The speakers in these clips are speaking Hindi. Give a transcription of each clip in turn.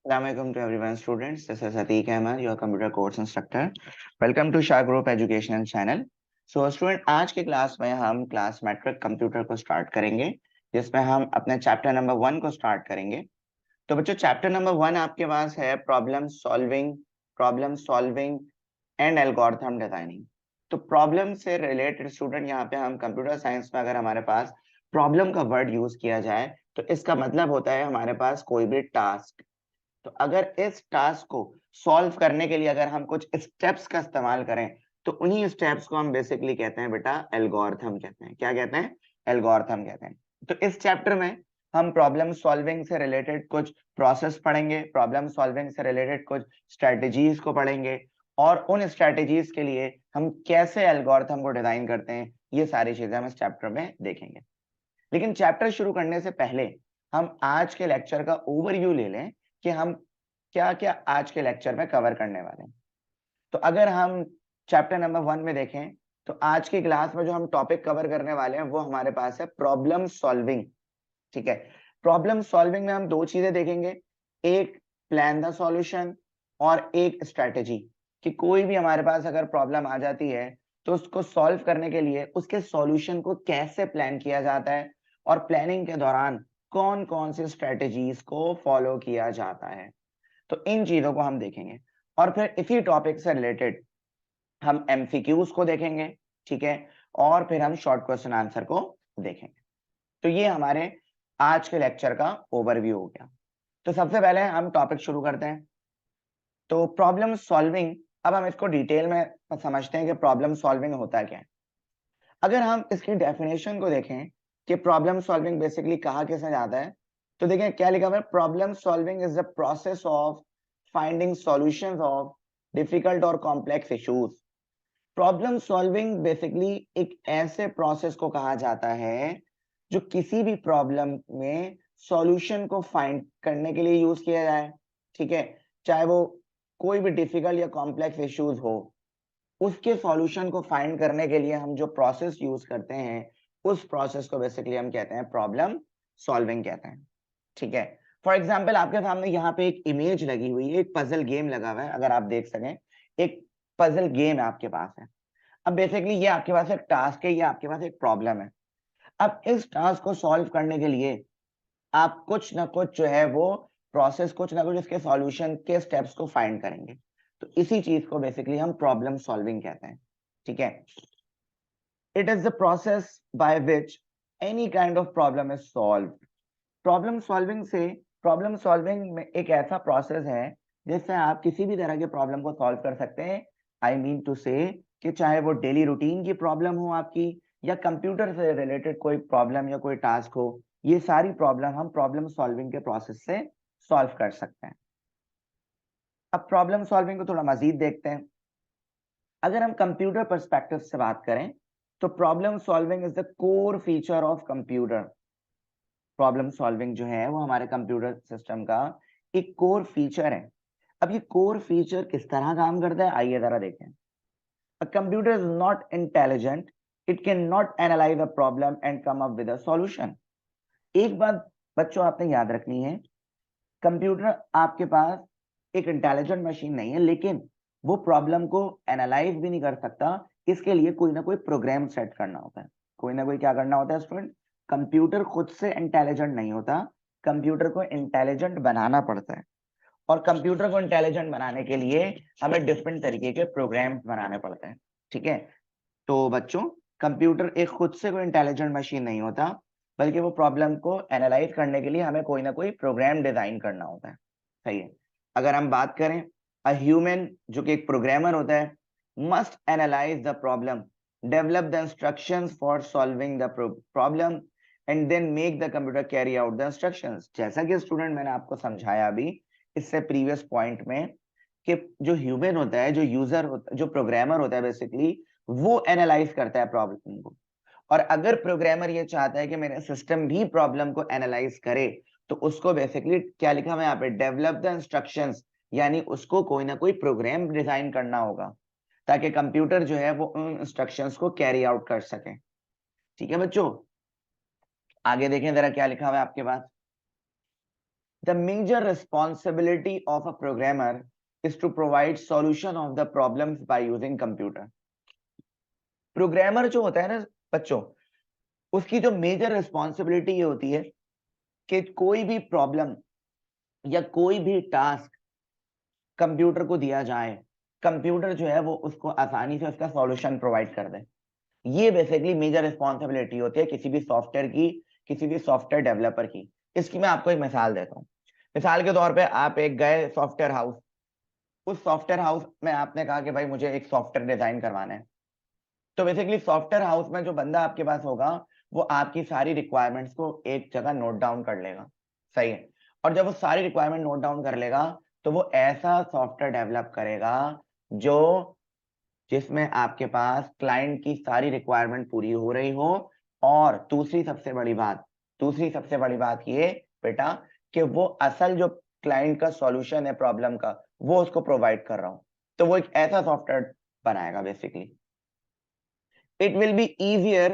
Assalamualaikum to everyone, students. This is Atiq Ahmed, your computer course instructor. Welcome to Shah Group Educational Channel. So, student आज के क्लास में हम क्लास मैट्रिक कंप्यूटर को स्टार्ट करेंगे, जिसमें हम अपने चैप्टर नंबर 1 को स्टार्ट करेंगे। तो बच्चों, चैप्टर नंबर 1 आपके पास है problem solving and algorithm designing. तो प्रॉब्लम से रिलेटेड स्टूडेंट, यहाँ पे हम कंप्यूटर साइंस में अगर हमारे पास प्रॉब्लम का वर्ड यूज किया जाए तो इसका मतलब होता है हमारे पास कोई भी टास्क। तो अगर इस टास्क को सॉल्व करने के लिए अगर हम कुछ स्टेप्स का इस्तेमाल करें तो उन्हीं स्टेप्स को हम बेसिकली कहते हैं बेटा एल्गोरिथम कहते हैं। क्या कहते हैं? एल्गोरिथम कहते हैं। तो इस चैप्टर में हम प्रॉब्लम सॉल्विंग से रिलेटेड कुछ प्रोसेस पढ़ेंगे, प्रॉब्लम सॉल्विंग से रिलेटेड कुछ स्ट्रेटजीज को पढ़ेंगे, और उन स्ट्रेटजीज के लिए हम कैसे एल्गोरिथम को डिजाइन करते हैं, ये सारी चीजें हम इस चैप्टर में देखेंगे। लेकिन चैप्टर शुरू करने से पहले हम आज के लेक्चर का ओवरव्यू ले लें कि हम क्या क्या आज के लेक्चर में कवर करने वाले हैं। तो अगर हम चैप्टर नंबर 1 में देखें तो आज की क्लास में जो हम टॉपिक कवर करने वाले हैं वो हमारे पास है प्रॉब्लम सॉल्विंग। ठीक है, प्रॉब्लम सॉल्विंग में हम दो चीजें देखेंगे, एक प्लान द सॉल्यूशन और एक स्ट्रेटेजी। कि कोई भी हमारे पास अगर प्रॉब्लम आ जाती है तो उसको सॉल्व करने के लिए उसके सॉल्यूशन को कैसे प्लान किया जाता है और प्लानिंग के दौरान कौन कौन सी स्ट्रेटेजीज को फॉलो किया जाता है। तो इन चीजों को हम देखेंगे और फिर इसी टॉपिक से रिलेटेड हम एमसीक्यूज को देखेंगे। ठीक है, और फिर हम शॉर्ट क्वेश्चन आंसर को देखेंगे। तो ये हमारे आज के लेक्चर का ओवरव्यू हो गया। तो सबसे पहले हम टॉपिक शुरू करते हैं। तो प्रॉब्लम सॉल्विंग, अब हम इसको डिटेल में समझते हैं कि प्रॉब्लम सॉल्विंग होता क्या है। अगर हम इसकी डेफिनेशन को देखें कि प्रॉब्लम सॉल्विंग बेसिकली कहा किसे जाता है, तो देखें क्या लिखा हुआ है, problem solving is the process of finding solutions of difficult और complex issues. Problem solving basically एक ऐसे प्रोसेस को कहा जाता है जो किसी भी प्रॉब्लम में सॉल्यूशन को फाइंड करने के लिए यूज किया जाए। ठीक है, चाहे वो कोई भी डिफिकल्ट या कॉम्प्लेक्स इश्यूज हो, उसके सॉल्यूशन को फाइंड करने के लिए हम जो प्रोसेस यूज करते हैं उस प्रोसेस को बेसिकली हम कहते हैं प्रॉब्लम सॉल्विंग कहते हैं। ठीक है, फॉर एग्जाम्पल आपके सामने यहाँ पे एक इमेज लगी हुई है, एक पजल गेम लगा हुआ है, अगर आप देख सकें एक पजल गेम है आपके पास है। अब बेसिकली ये आपके पास एक टास्क है, ये आपके पास एक प्रॉब्लम है। अब इस टास्क को सॉल्व करने के लिए आप कुछ ना कुछ जो है वो प्रोसेस, कुछ ना कुछ इसके सॉल्यूशन के स्टेप्स को फाइंड करेंगे। तो इसी चीज को बेसिकली हम प्रॉब्लम सॉल्विंग कहते हैं। ठीक है, it is the process by which any kind of problem is solve. Problem solving से, प्रॉब्लम सॉल्विंग में एक ऐसा प्रोसेस है जिससे आप किसी भी तरह के प्रॉब्लम को सॉल्व कर सकते हैं। आई मीन टू से कि चाहे वो डेली रूटीन की प्रॉब्लम हो आपकी, या कंप्यूटर से रिलेटेड कोई प्रॉब्लम या कोई टास्क हो, ये सारी प्रॉब्लम हम प्रॉब्लम सॉल्विंग के प्रोसेस से सॉल्व कर सकते हैं। अब प्रॉब्लम सॉल्विंग को थोड़ा मजीद देखते हैं। अगर हम कंप्यूटर पर्सपेक्टिव से बात करें तो problem solving is the core feature of computer. Problem solving जो है वो हमारे कंप्यूटर सिस्टम का एक कोर फीचर है। अब ये कोर फीचर किस तरह काम करता है, आइए जरा देखें। A computer is not intelligent, it cannot analyze a problem and come up with a solution। एक बात बच्चों आपने याद रखनी है, कंप्यूटर आपके पास एक इंटेलिजेंट मशीन नहीं है, लेकिन वो प्रॉब्लम को एनालाइज भी नहीं कर सकता। इसके लिए कोई ना कोई प्रोग्राम सेट करना होता है, कोई ना कोई क्या करना होता है स्टूडेंट। कंप्यूटर खुद से इंटेलिजेंट नहीं होता, कंप्यूटर को इंटेलिजेंट बनाना पड़ता है। और कंप्यूटर को इंटेलिजेंट बनाने के लिए हमें डिफरेंट तरीके के प्रोग्राम्स बनाने पड़ते हैं। ठीक है, तो बच्चों कंप्यूटर एक खुद से कोई इंटेलिजेंट मशीन नहीं होता, बल्कि वो प्रॉब्लम को एनालाइज करने के लिए हमें कोई ना कोई प्रोग्राम डिजाइन करना होता है। सही है, अगर हम बात करें अ ह्यूमन जो कि एक प्रोग्रामर होता है, must analyse the problem, develop the instructions for solving the problem and then make the computer carry out the instructions. जैसा कि स्टूडेंट मैंने आपको समझाया अभी इससे प्रीवियस पॉइंट में कि जो ह्यूमन होता है, जो यूजर होता, जो प्रोग्रामर होता है बेसिकली, वो एनालाइज करता है प्रॉब्लम को। और अगर प्रोग्रामर ये चाहता है कि मेरा सिस्टम भी प्रॉब्लम को एनालाइज करे तो उसको बेसिकली क्या लिखा हुआ है यहाँ पे, डेवलप द इंस्ट्रक्शंस, यानी उसको कोई ना कोई प्रोग्राम डिजाइन करना होगा ताकि कंप्यूटर जो है वो उन इंस्ट्रक्शंस को कैरी आउट कर सके। ठीक है बच्चों, आगे देखें जरा क्या लिखा हुआ है आपके पास। The major responsibility of a programmer is to provide solution of the problems by using computer. Programmer जो होता है ना बच्चों, उसकी जो मेजर रिस्पॉन्सिबिलिटी ये होती है कि कोई भी प्रॉब्लम या कोई भी टास्क कंप्यूटर को दिया जाए, कंप्यूटर जो है वो उसको आसानी से उसका सॉल्यूशन प्रोवाइड कर दे। ये बेसिकली मेजर रिस्पॉन्सिबिलिटी होती है किसी भी सॉफ्टवेयर की, किसी भी सॉफ्टवेयर डेवलपर की। इसकी मैं आपको एक मिसाल देता हूँ। मिसाल के तौर पे आप एक गए सॉफ्टवेयर हाउस, उस सॉफ्टवेयर हाउस में आपने कहा कि भाई मुझे एक सॉफ्टवेयर डिजाइन करवाना है। तो बेसिकली सॉफ्टवेयर हाउस में जो बंदा आपके पास होगा वो आपकी सारी रिक्वायरमेंट्स को एक जगह नोट डाउन कर लेगा, सही है। और जब वो सारी रिक्वायरमेंट नोट डाउन कर लेगा तो वो ऐसा सॉफ्टवेयर डेवलप करेगा जो जिसमें आपके पास क्लाइंट की सारी रिक्वायरमेंट पूरी हो रही हो। और दूसरी सबसे बड़ी बात ये बेटा कि वो असल जो क्लाइंट का सॉल्यूशन है प्रॉब्लम का वो उसको प्रोवाइड कर रहा हूं। तो वो एक ऐसा सॉफ्टवेयर बनाएगा basically. It will be easier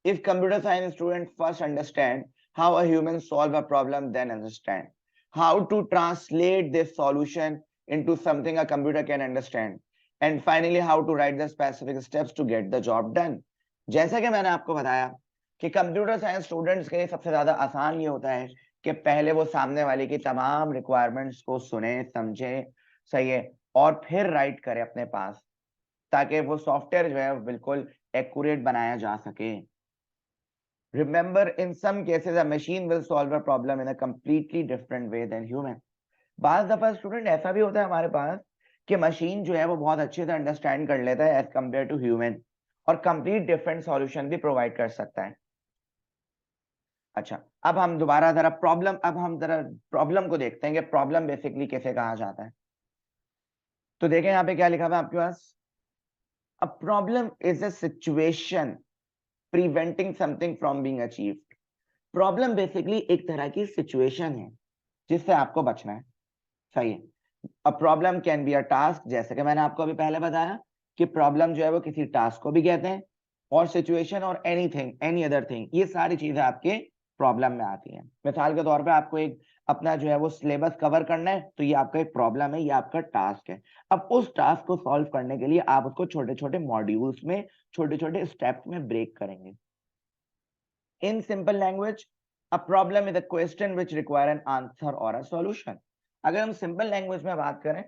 if computer science students first understand how a human solve a problem, then understand how to translate this solution into something a computer can understand, and finally how to write the specific steps to get the job done. जैसा कि मैंने आपको बताया कि कंप्यूटर साइंस स्टूडेंट्स के लिए सबसे ज्यादा आसान ये होता है कि पहले वो सामने वाले की तमाम रिक्वायरमेंट्स को सुने समझे, सही है, और फिर राइट करे अपने पास, ताकि वो सॉफ्टवेयर जो है बिल्कुल एक्यूरेट बनाया जा सके। Remember, in some cases, a machine will solve a problem in a completely different way than human. बाज दफा स्टूडेंट ऐसा भी होता है हमारे पास कि मशीन जो है वो बहुत अच्छे से अंडरस्टैंड कर लेता है एज कम्पेयर टू ह्यूमन, और कंप्लीट डिफरेंट सॉल्यूशन भी प्रोवाइड कर सकता है। अच्छा, अब हम जरा प्रॉब्लम को देखते हैं कि प्रॉब्लम बेसिकली कैसे कहा जाता है। तो देखें यहाँ पे क्या लिखा हुआ है आपके पास। A problem is a situation preventing something from being achieved. Problem basically एक तरह की सिचुएशन है जिससे आपको बचना है, सही है। A problem can be a task, जैसे कि मैंने आपको अभी पहले बताया कि प्रॉब्लम जो है वो किसी टास्क को भी कहते हैं, और सिचुएशन और एनीथिंग एनी अदर थिंग, ये सारी चीजें आपके प्रॉब्लम में आती हैं। मिसाल के तौर पे आपको एक अपना जो है वो सिलेबस कवर करना है, तो ये आपका एक प्रॉब्लम है, ये आपका टास्क है। अब उस टास्क को सॉल्व करने के लिए आप उसको छोटे छोटे मॉड्यूल्स में, छोटे छोटे स्टेप्स में ब्रेक करेंगे। In simple language, a problem is a question which require an answer or a solution. अगर हम सिंपल लैंग्वेज में बात करें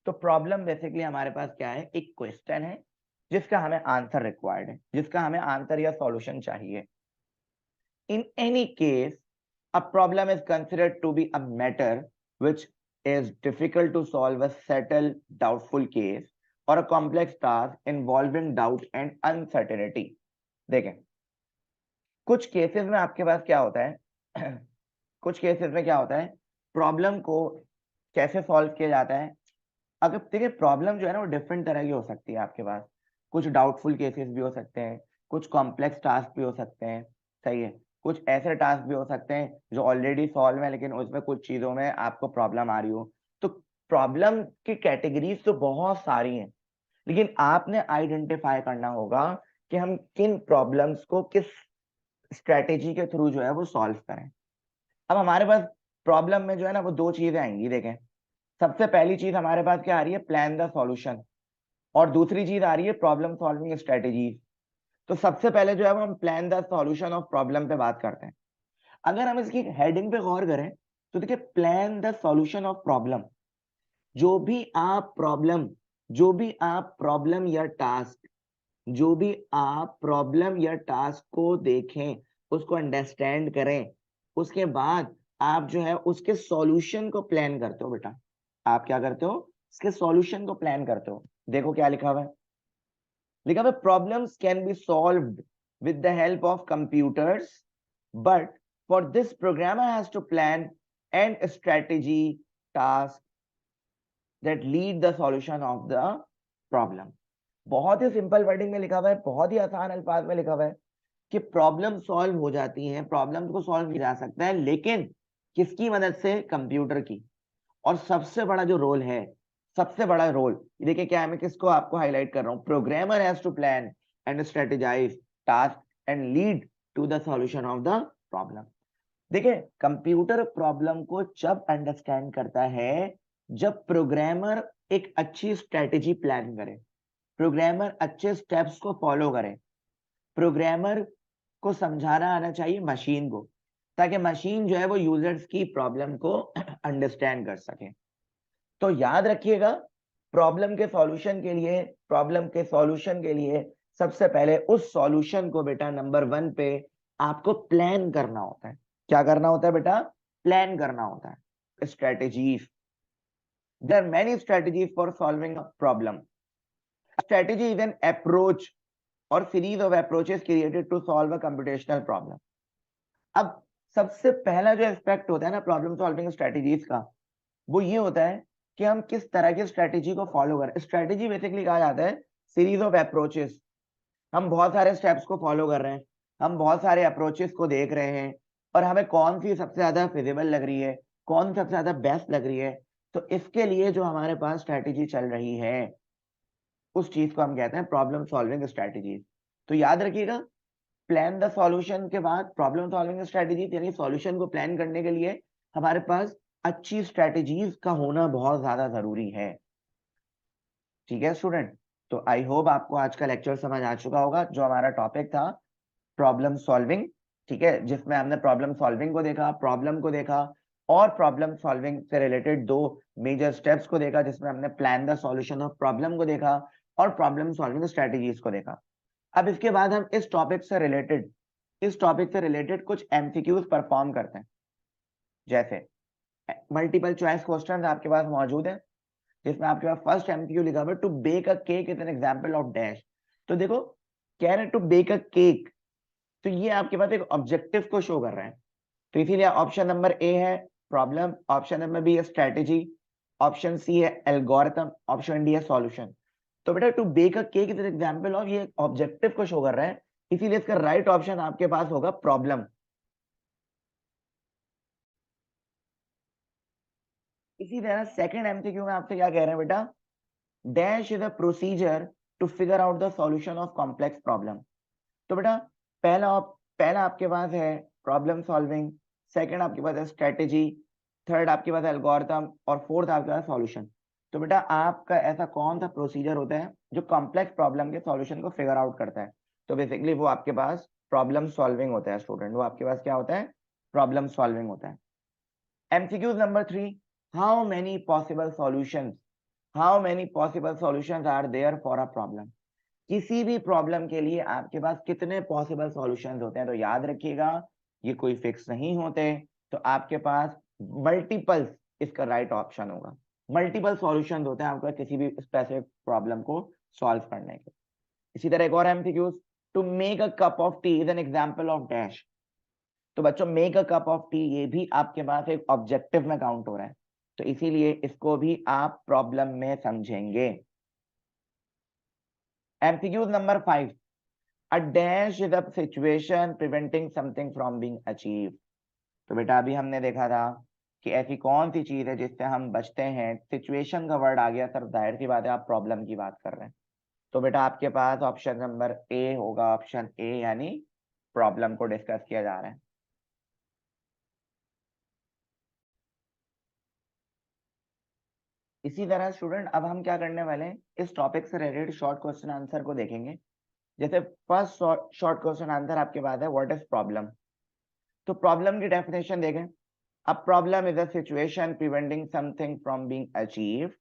तो प्रॉब्लम बेसिकली हमारे पास क्या है, एक क्वेश्चन है जिसका हमें आंसर रिक्वायर्ड है, जिसका हमें आंसर या सॉल्यूशन चाहिए। In any case, a problem is considered to be a matter which is difficult to solve, a settle doubtful case, or a complex task involving doubt and uncertainty. देखें, कुछ केसेस में आपके पास क्या होता है कुछ केसेस में क्या होता है, प्रॉब्लम को कैसे सॉल्व किया जाता है। अगर देखिए प्रॉब्लम जो है ना वो डिफरेंट तरह की हो सकती है आपके पास। कुछ डाउटफुल केसेस भी हो सकते हैं, कुछ कॉम्प्लेक्स टास्क भी हो सकते हैं, सही है। कुछ ऐसे टास्क भी हो सकते हैं जो ऑलरेडी सॉल्व है लेकिन उसमें कुछ चीजों में आपको प्रॉब्लम आ रही हो। तो प्रॉब्लम की कैटेगरीज तो बहुत सारी हैं, लेकिन आपने आइडेंटिफाई करना होगा कि हम किन प्रॉब्लम्स को किस स्ट्रेटेजी के थ्रू जो है वो सॉल्व करें। अब हमारे पास प्रॉब्लम में जो है ना वो दो चीजें आएंगी। देखें, सबसे पहली चीज हमारे पास क्या आ रही है, प्लान द सॉल्यूशन, और दूसरी चीज आ रही है प्रॉब्लम सॉल्विंग स्ट्रेटेजीज। तो सबसे पहले जो है वो हम plan the solution of problem पे बात करते हैं। अगर हम इसकी हेडिंग पे गौर करें तो देखिए, plan the solution of problem, जो भी आप प्रॉब्लम जो भी आप प्रॉब्लम या टास्क जो भी आप प्रॉब्लम या टास्क को देखें, उसको अंडरस्टैंड करें, उसके बाद आप जो है उसके सॉल्यूशन को प्लान करते हो। बेटा आप क्या करते हो, इसके सॉल्यूशन को प्लान करते हो। देखो क्या लिखा हुआ है, लिखा हुआ है problems can be solved with the help of computers, but for this programmer has to plan and strategy task that lead the solution of the problem. बहुत ही सिंपल वर्डिंग में लिखा हुआ है, बहुत ही आसान अल्फाज में लिखा हुआ है कि प्रॉब्लम सॉल्व हो जाती है, प्रॉब्लम्स को सॉल्व किया जा सकता है, लेकिन किसकी मदद से, कंप्यूटर की। और सबसे बड़ा जो रोल है, सबसे बड़ा रोल देखिए क्या है, मैं किसको आपको हाईलाइट कर रहा हूं, programmer has to plan and strategise task and lead to the solution of the problem. देखिए, कंप्यूटर प्रॉब्लम को जब अंडरस्टैंड करता है जब प्रोग्रामर एक अच्छी स्ट्रेटेजी प्लान करे, प्रोग्रामर अच्छे स्टेप्स को फॉलो करे, प्रोग्रामर को समझाना आना चाहिए मशीन को, ताकि मशीन जो है वो यूजर्स की प्रॉब्लम को अंडरस्टैंड कर सके। तो याद रखिएगा, प्रॉब्लम के सॉल्यूशन के लिए सबसे पहले उस सॉल्यूशन को बेटा नंबर 1 पे आपको प्लान करना होता है। क्या करना होता है बेटा? प्लान करना होता है। Strategies, there are many strategies for solving a problem. Strategy is an approach और series of approaches created to solve a computational problem. अब सबसे पहला जो एस्पेक्ट होता है ना प्रॉब्लम सॉल्विंग स्ट्रेटेजीज का, वो ये होता है कि हम किस तरह की स्ट्रेटेजी को फॉलो करें। स्ट्रेटेजी बेसिकली कहा जाता है सीरीज ऑफ अप्रोचेस। हम बहुत सारे स्टेप्स को फॉलो कर रहे हैं, हम बहुत सारे अप्रोचेस को देख रहे हैं, और हमें कौन सी सबसे ज्यादा फिजिबल लग रही है, कौन सबसे ज्यादा बेस्ट लग रही है। तो इसके लिए जो हमारे पास स्ट्रेटेजी चल रही है उस चीज को हम कहते हैं प्रॉब्लम सॉल्विंग स्ट्रेटेजीज। तो याद रखिएगा, प्लान द सॉल्यूशन के बाद प्रॉब्लम सॉल्विंग स्ट्रेटेजी, यानी सॉल्यूशन को प्लान करने के लिए हमारे पास अच्छी स्ट्रेटेजीज का होना बहुत ज्यादा जरूरी है। ठीक है स्टूडेंट, तो आई होप आपको आज का लेक्चर समझ आ चुका होगा, जो हमारा टॉपिक था प्रॉब्लम सॉल्विंग। ठीक है, जिसमें हमने प्रॉब्लम सॉल्विंग को देखा, प्रॉब्लम को देखा, और प्रॉब्लम सॉल्विंग से रिलेटेड 2 मेजर स्टेप्स को देखा, जिसमें हमने plan the solution of problem को देखा और प्रॉब्लम सॉल्विंग स्ट्रेटेजीज को देखा। अब इसके बाद हम इस टॉपिक से रिलेटेड कुछ एमसीक्यूज परफॉर्म करते हैं। जैसे मल्टीपल चॉइस क्वेश्चन आपके पास मौजूद है, जिसमें आपके पास फर्स्ट एमसीक्यू लिखा हुआ है to bake a cake is an example of dash. तो देखो, कह रहे हैं टू बेक अ केक, तो ये आपके पास एक ऑब्जेक्टिव को शो कर रहे हैं। तो इसीलिए ऑप्शन नंबर ए है प्रॉब्लम, ऑप्शन नंबर बी है स्ट्रेटेजी, ऑप्शन सी है एल्गोरिथम, ऑप्शन डी है सॉल्यूशन। तो बेटा to bake a cake is an example of, ये ऑब्जेक्टिव को शो कर रहा है, इसीलिए इसका राइट ऑप्शन आपके पास होगा प्रॉब्लम। इसी तरह सेकंड एमसीक्यू में आपसे क्या कह रहे हैं बेटा, dash is a procedure to figure out the solution of complex problem. तो बेटा पहला आपके पास है प्रॉब्लम सॉल्विंग, सेकंड आपके पास है स्ट्रेटेजी, थर्ड आपके पास है एल्गोरिथम, और फोर्थ आपके पास सॉल्यूशन। तो बेटा आपका ऐसा कौन सा प्रोसीजर होता है जो कॉम्प्लेक्स प्रॉब्लम के सॉल्यूशन को फिगर आउट करता है? तो बेसिकली वो आपके पास प्रॉब्लम सॉल्विंग होता है स्टूडेंट, वो आपके पास क्या होता है? प्रॉब्लम सॉल्विंग होता है। MCQs number 3, how many possible solutions how many possible solutions are there for a problem. किसी भी प्रॉब्लम के लिए आपके पास कितने पॉसिबल सॉल्यूशंस होते हैं? तो याद रखिएगा, ये कोई फिक्स नहीं होते, तो आपके पास मल्टीपल्स इसका राइट ऑप्शन होगा। मल्टीपल सॉल्यूशंस होते हैं आपका किसी भी स्पेसिफिक प्रॉब्लम को सॉल्व करने के। इसी तरह एक और MCQs, to make a cup of tea is an example of dash. तो बच्चों make a cup of tea ये भी आपके पास एक ऑब्जेक्टिव में काउंट हो रहा है, तो इसीलिए इसको भी आप प्रॉब्लम में समझेंगे। MCQs number 5, a dash is a situation preventing something from being achieved। तो बेटा अभी हमने देखा था कि ऐसी कौन सी चीज है जिससे हम बचते हैं। सिचुएशन का वर्ड आ गया सर, जाहिर सी बात है आप प्रॉब्लम की बात कर रहे हैं। तो बेटा आपके पास ऑप्शन नंबर ए होगा, ऑप्शन ए, यानी प्रॉब्लम को डिस्कस किया जा रहा है। इसी तरह स्टूडेंट अब हम क्या करने वाले हैं, इस टॉपिक से रिलेटेड शॉर्ट क्वेश्चन आंसर को देखेंगे। जैसे फर्स्ट शॉर्ट क्वेश्चन आंसर आपके पास है, व्हाट इज प्रॉब्लम। तो प्रॉब्लम की डेफिनेशन देखें, a problem is a situation preventing something from being achieved।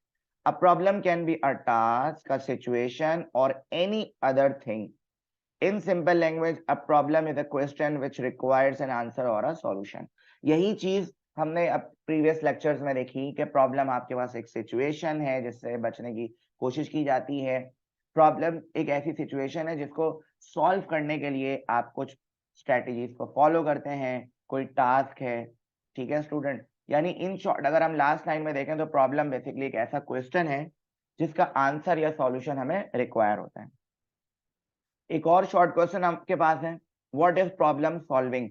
A problem can be a task, a situation, or any other thing। In simple language, a problem is a question which requires an answer or a solution। यही चीज हमने अब प्रीवियस लेक्चर्स में देखी कि प्रॉब्लम आपके पास एक सिचुएशन है जिससे बचने की कोशिश की जाती है। प्रॉब्लम एक ऐसी सिचुएशन है जिसको सॉल्व करने के लिए आप कुछ स्ट्रेटजीज को फॉलो करते हैं, कोई टास्क है। ठीक है स्टूडेंट, यानी इन शॉर्ट अगर हम लास्ट लाइन में देखें तो प्रॉब्लम बेसिकली एक ऐसा क्वेश्चन है जिसका आंसर या सॉल्यूशन हमें रिक्वायर होता है। एक और शॉर्ट क्वेश्चन आपके पास है, व्हाट इज प्रॉब्लम सॉल्विंग।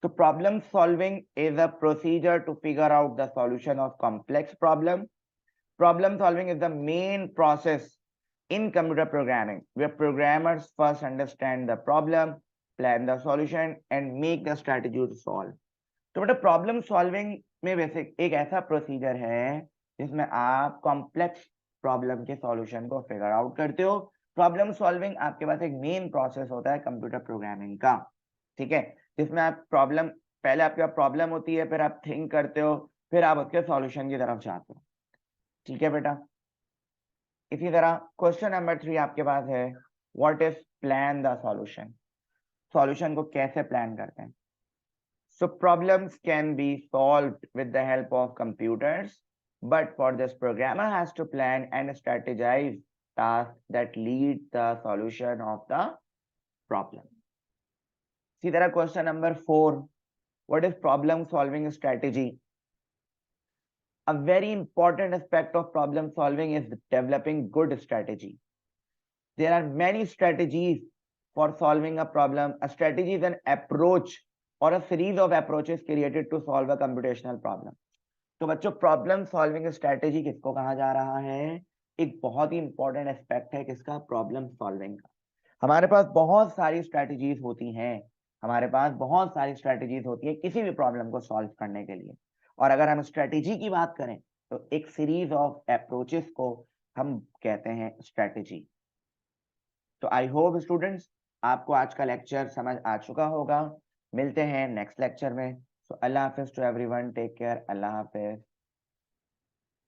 तो problem solving is a procedure to figure out the solution of complex problem. Problem solving is the main process in computer programming where programmers first understand the problem, plan the solution, and make the strategy to solve। तो बेटा प्रॉब्लम सॉल्विंग में बेसिक एक ऐसा प्रोसीजर है जिसमें आप कॉम्प्लेक्स प्रॉब्लम के सॉल्यूशन को फिगर आउट करते हो। प्रॉब्लम सॉल्विंग आपके पास एक मेन प्रोसेस होता है कंप्यूटर प्रोग्रामिंग का, ठीक है, जिसमें आप प्रॉब्लम, पहले आपके पास प्रॉब्लम होती है, फिर आप थिंक करते हो, फिर आप उसके सॉल्यूशन की तरफ जाते हो, ठीक है बेटा। इसी तरह क्वेश्चन नंबर 3 आपके पास है, what is plan the solution, solution को कैसे प्लान करते हैं। So problems can be solved with the help of computers, but for this programmer has to plan and strategize tasks that lead the solution of the problem. इसी तरह question number 4, what is problem solving strategy? A very important aspect of problem solving is developing good strategy. There are many strategies for solving a problem. A strategy is an approach or a series of approaches created to solve a computational problem. तो बच्चों प्रॉब्लम सॉल्विंग स्ट्रेटेजी किसको कहा जा रहा है? एक बहुत ही इंपॉर्टेंट एस्पेक्ट है किसका? प्रॉब्लम सॉल्विंग का। हमारे पास बहुत सारी स्ट्रेटेजीज होती हैं, हमारे पास बहुत सारी स्ट्रेटेजीज होती है किसी भी प्रॉब्लम को सॉल्व करने के लिए। और अगर हम स्ट्रेटेजी की बात करें तो एक सीरीज ऑफ अप्रोचेस को हम कहते हैं स्ट्रेटेजी। तो आई होप स्टूडेंट्स आपको आज का लेक्चर समझ आ चुका होगा। मिलते हैं नेक्स्ट लेक्चर में। सो अल्लाह हाफिज to everyone, take care, Allah Hafiz.